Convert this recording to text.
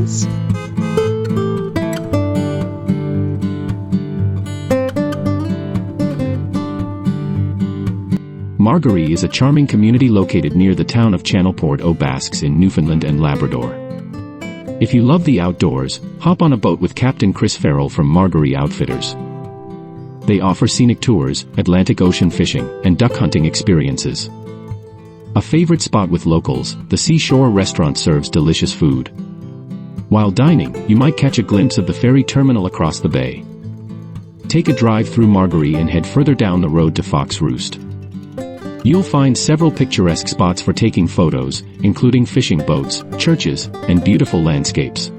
experience. Margaree is a charming community located near the town of Channelport aux Basques in Newfoundland and Labrador. If you love the outdoors, hop on a boat with Captain Chris Farrell from Margaree Outfitters. They offer scenic tours, Atlantic Ocean fishing, and duck hunting experiences. A favorite spot with locals, the Seashore restaurant serves delicious food. While dining, you might catch a glimpse of the ferry terminal across the bay. Take a drive through Margaree and head further down the road to Fox Roost. You'll find several picturesque spots for taking photos, including fishing boats, churches, and beautiful landscapes.